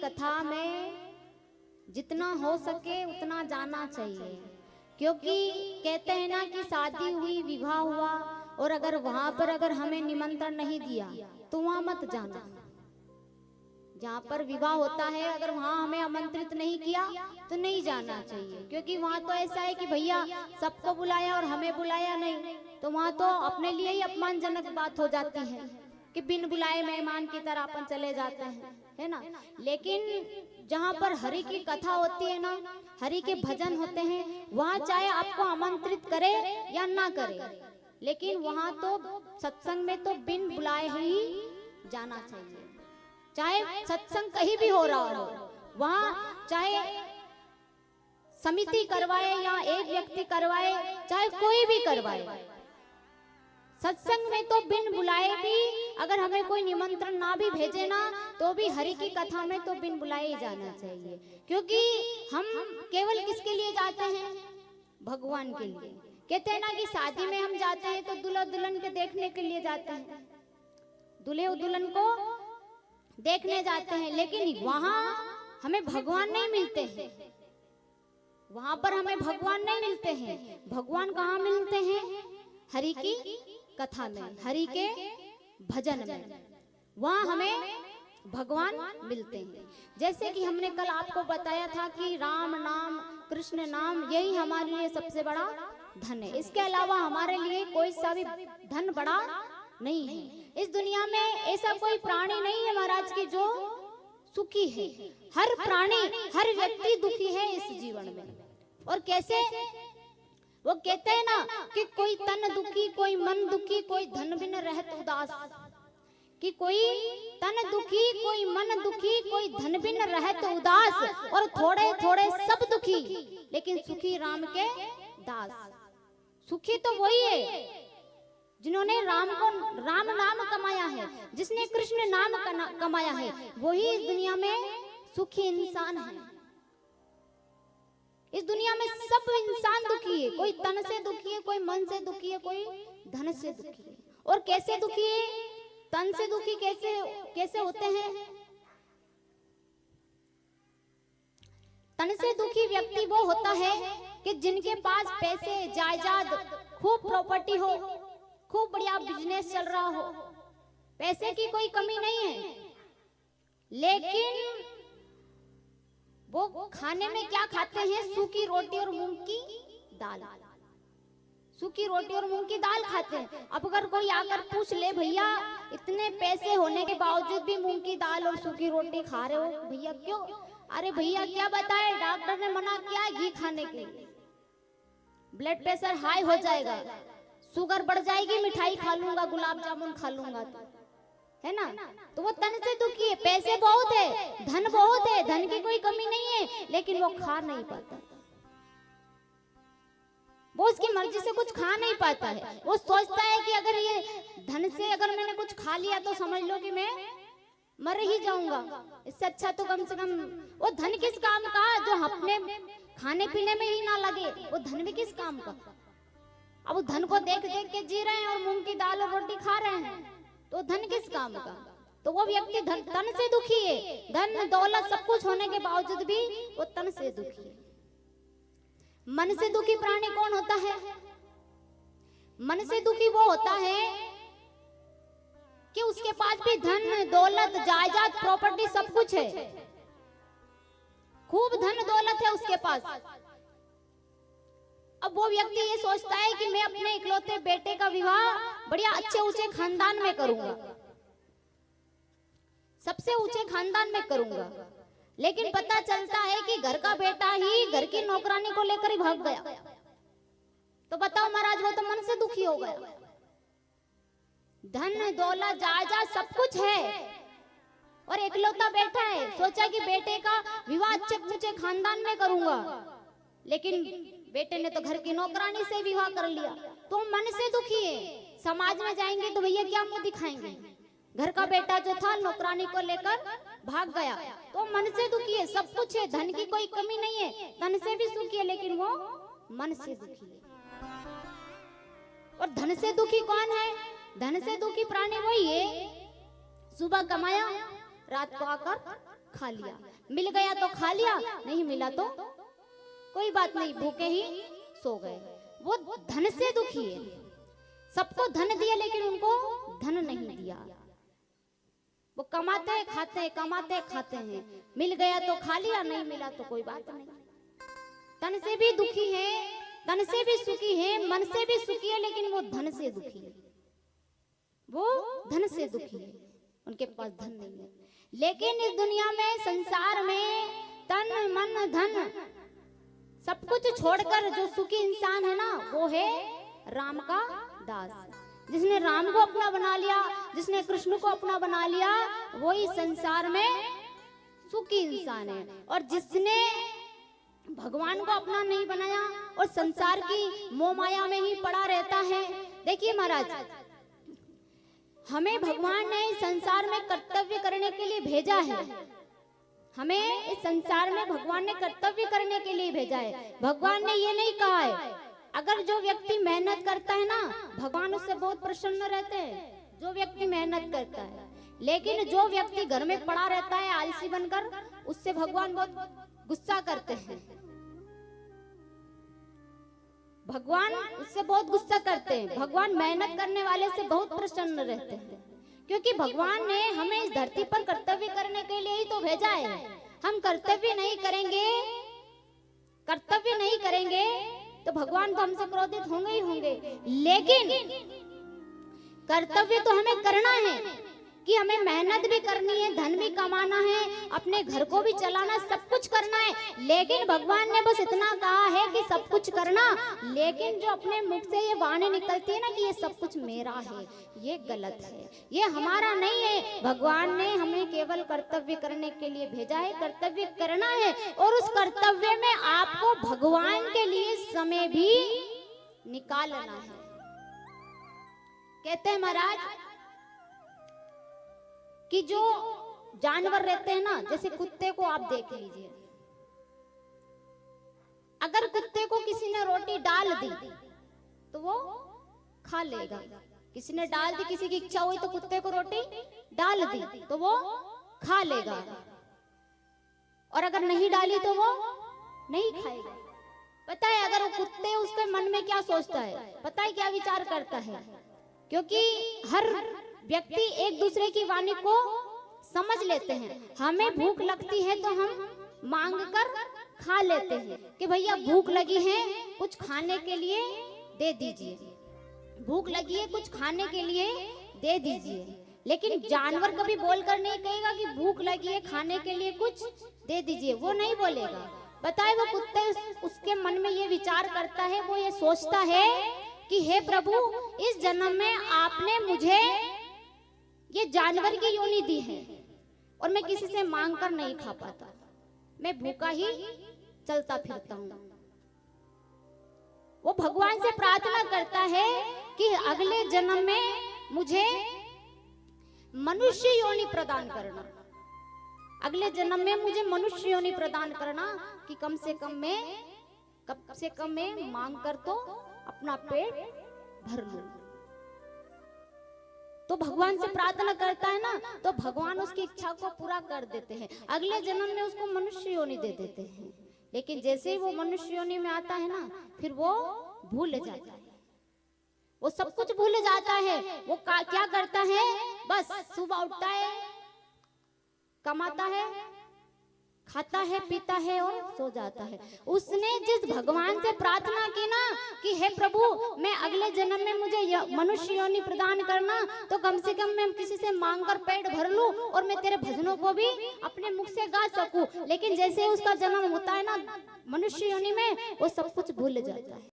कथा में जितना हो सके उतना जाना चाहिए, क्योंकि कहते हैं ना कि शादी हुई, विवाह हुआ, और अगर वहां पर अगर हमें निमंत्रण नहीं दिया तो वहां मत जाना। जहाँ पर विवाह होता है अगर वहाँ हमें आमंत्रित नहीं किया तो नहीं जाना चाहिए, क्योंकि वहाँ तो ऐसा है कि भैया सबको बुलाया और हमें बुलाया नहीं, तो वहाँ तो अपने लिए ही अपमानजनक बात हो जाती है कि बिन बुलाए मेहमान की तरह अपन चले जाते हैं, है ना। लेकिन जहाँ पर हरि की कथा होती है ना, हरि के भजन होते हैं, वहाँ चाहे आपको आमंत्रित करे या ना करे, लेकिन वहाँ तो सत्संग में तो बिन बुलाए ही जाना चाहिए। चाहे सत्संग कहीं भी हो रहा हो, वहाँ चाहे समिति करवाए या एक व्यक्ति करवाए, चाहे कोई भी करवाए, सत्संग में तो बिन बुलाए भी अगर हमें कोई निमंत्रण ना भी भेजे ना, तो भी हरि की कथा में तो बिन बुलाए ही जाना चाहिए। क्योंकि हम केवल किसके लिए जाते हैं? भगवान के लिए। कहते हैं ना कि शादी में हम जाते हैं तो दूल्हा दुल्हन के देखने के लिए जाते हैं, दूल्हे और दुल्हन को देखने जाते हैं, लेकिन वहां हमें भगवान नहीं मिलते हैं, वहां पर हमें भगवान नहीं मिलते हैं। भगवान कहाँ मिलते हैं? हरि की कथा में, हरि के भजन में, वहां हमें भगवान मिलते हैं। जैसे कि हमने कल आपको बताया था कि राम नाम, कृष्ण नाम, यही हमारे लिए सबसे बड़ा धन है। इसके अलावा हमारे लिए कोई सा भी धन बड़ा नहीं है। इस दुनिया में ऐसा कोई प्राणी नहीं है महाराज की जो सुखी है। हर प्राणी, हर व्यक्ति दुखी है इस जीवन में। और कैसे? वो कहते हैं ना कि कोई तन दुखी, कोई मन दुखी, कोई धन बिन रहत उदास, कि कोई तन दुखी, कोई मन दुखी, कोई धन बिन रहत उदास, और थोड़े थोड़े सब दुखी, लेकिन सुखी राम के दास। सुखी तो वही है जिन्होंने राम नाम कमाया है, जिसने कृष्ण नाम कमाया है, वही इस दुनिया में सुखी इंसान है। इस दुनिया में सब इंसान दुखी है, कोई तन से दुखी है, कोई मन से दुखी है, कोई धन से दुखी है। और कैसे दुखी है? तन से दुखी कैसे होते हैं? तन से दुखी व्यक्ति वो होता है कि जिनके पास पैसे, जायदाद, खूब प्रॉपर्टी हो, खूब बढ़िया बिजनेस चल रहा हो, पैसे की कोई कमी नहीं है, लेकिन वो खाने में क्या खाते हैं? सूखी रोटी और मूंग की दाल। सूखी रोटी और मूंग की दाल खाते हैं। अब अगर कोई आकर पूछ ले, भैया इतने पैसे होने के बावजूद भी मूंग की दाल और सूखी रोटी खा रहे हो भैया, क्यों? अरे भैया क्या बताए, डॉक्टर ने मना किया है घी खाने के लिए, ब्लड प्रेशर हाई हो जाएगा, शुगर बढ़ जाएगी, मिठाई खा लूंगा, गुलाब जामुन खा लूंगा, तो है ना। तो वो तन से दुखी है। पैसे बहुत है, धन बहुत है, धन की कोई कमी नहीं है, लेकिन वो खा नहीं पाता, वो उसकी मर्जी से कुछ खा नहीं पाता है। वो सोचता है कि अगर ये धन से अगर मैंने कुछ खा लिया तो समझ लो कि मैं मर ही जाऊंगा, इससे अच्छा तो कम से कम वो धन किस काम का जो अपने खाने पीने में ही ना लगे, वो धन भी किस काम का? अब वो धन को देख देख के जी रहे हैं और मूंग की दाल और रोटी खा रहे हैं, तो धन किस काम का? तो वो व्यक्ति तन से दुखी है। धन दौलत सब कुछ होने के बावजूद भी वो तन से दुखी है। मन से दुखी प्राणी कौन होता है? मन से दुखी वो होता है कि उसके पास भी धन दौलत, जायदाद, प्रॉपर्टी सब कुछ है, खूब धन दौलत है उसके पास। अब वो व्यक्ति ये सोचता है कि मैं अपने इकलौते बेटे का विवाह बढ़िया अच्छे ऊंचे खानदान में करूंगा, सबसे ऊंचे खानदान में करूंगा, लेकिन पता चलता है कि घर का बेटा ही घर की नौकरानी को लेकर ही भाग गया, तो बताओ महाराज, वो तो मन से दुखी हो गया। धन दौलत जायदाद सब कुछ है और इकलौता बेटा है, सोचा कि बेटे का विवाह अच्छे ऊंचे खानदान में करूंगा, लेकिन बेटे ने तो घर की नौकरानी से विवाह कर लिया, तो मन से दुखी है। समाज में जाएंगे तो भैया क्या मुंह दिखाएंगे? घर का बेटा जो था नौकरानी को लेकर भाग गया, तो मन से दुखी है। सब कुछ है, धन की कोई कमी नहीं है, धन से भी सुखी है, लेकिन वो मन से दुखी है। और धन से दुखी कौन है? धन से दुखी प्राणी वही है, सुबह कमाया, रात को आकर खा लिया, मिल गया तो खा लिया, नहीं मिला तो कोई बात नहीं, भूखे ही सो गए। वो धन से दुखी है, सबको धन दिया लेकिन उनको धन नहीं दिया। वो कमाते खाते हैं, मिल गया तो खा लिया, नहीं मिला तो कोई बात नहीं। तन से भी दुखी है, तन से भी सुखी है, मन से भी सुखी है, लेकिन वो धन से दुखी है, वो धन से दुखी है, उनके पास धन नहीं है। लेकिन इस दुनिया में, संसार में तन मन धन सब कुछ छोड़कर जो सुखी इंसान है ना, वो है राम का दास। जिसने राम को अपना बना लिया, जिसने कृष्ण को अपना बना लिया, वो इस संसार में सुखी इंसान है। और जिसने भगवान को अपना नहीं बनाया और संसार की मोह माया में ही पड़ा रहता है। देखिए महाराज, हमें भगवान ने इस संसार में कर्तव्य करने के लिए भेजा है। हमें इस संसार में भगवान ने कर्तव्य करने के लिए भेजा है। भगवान ने ये नहीं कहा है, अगर जो व्यक्ति मेहनत करता है ना, भगवान उससे बहुत प्रसन्न रहते हैं, जो व्यक्ति मेहनत करता है। लेकिन जो व्यक्ति घर में पड़ा रहता है आलसी बनकर, उससे भगवान बहुत गुस्सा करते हैं। भगवान उससे बहुत गुस्सा करते हैं। भगवान मेहनत करने वाले से बहुत प्रसन्न रहते हैं, क्योंकि भगवान ने हमें इस धरती पर कर्तव्य करने के लिए ही तो भेजा है। हम कर्तव्य नहीं करेंगे तो भगवान तो हमसे क्रोधित होंगे ही होंगे। लेकिन कर्तव्य तो हमें करना है कि हमें मेहनत भी करनी है, धन भी कमाना है, अपने घर को भी चलाना, सब कुछ करना है। लेकिन भगवान ने बस इतना कहा है कि सब कुछ करना, लेकिन जो अपने मुख से ये वाणी निकलती है ना कि ये सब कुछ मेरा है, ये गलत है, ये हमारा नहीं है। भगवान ने हमें केवल कर्तव्य करने के लिए भेजा है, कर्तव्य करना है, और उस कर्तव्य में आपको भगवान के लिए समय भी निकालना है। कहते हैं महाराज कि जो जानवर रहते हैं ना, जैसे कुत्ते को आप देख लीजिए, अगर कुत्ते को किसी ने रोटी डाल दी तो वो खा लेगा। किसी ने डाल दी, किसी की इच्छा हुई तो कुत्ते को रोटी डाल दी तो वो खा लेगा, और अगर नहीं डाली तो वो नहीं खाएगा। पता है अगर वो कुत्ते, उसके मन में क्या सोचता है, पता है क्या विचार करता है? क्योंकि हर व्यक्ति एक दूसरे की वाणी को समझ लेते हैं। हमें भूख लगती है तो हम मांग कर खा लेते हैं कि भैया भूख लगी है, कुछ खाने के लिए दे दीजिए, भूख लगी है, कुछ खाने के लिए दे दीजिए। लेकिन जानवर कभी बोलकर नहीं कहेगा कि भूख लगी है, खाने के लिए कुछ दे दीजिए, वो नहीं बोलेगा। बताए वो कुत्ते, उसके मन में ये विचार करता है, वो ये सोचता है कि हे प्रभु, इस जन्म में आपने मुझे ये जानवर की योनि दी है और मैं किसी से मांग कर नहीं खा पाता, मैं भूखा ही चलता फिरता हूँ। वो भगवान से प्रार्थना करता है कि अगले जन्म में मुझे मनुष्य योनि प्रदान करना, अगले जन्म में मुझे मनुष्य योनि प्रदान करना कि कम से कम मैं मांग कर तो अपना पेट भर लूं। तो भगवान से प्रार्थना करता है ना, तो भगवान उसकी इच्छा को पूरा कर देते हैं, अगले जन्म में उसको मनुष्य योनि दे देते हैं। लेकिन जैसे ही वो मनुष्य योनि में आता है ना, फिर वो भूल जाता है, वो सब कुछ भूल जाता है। वो क्या करता है, बस सुबह उठता है, कमाता है, खाता है, पीता है और सो जाता है। उसने जिस भगवान से प्रार्थना की ना कि हे प्रभु, मैं अगले जन्म में मुझे मनुष्य योनि प्रदान करना, तो कम से कम मैं किसी से मांग कर पेट भर लूं और मैं तेरे भजनों को भी अपने मुख से गा सकूं। लेकिन जैसे उसका जन्म होता है ना मनुष्य योनि में, वो सब कुछ भूल जाता है।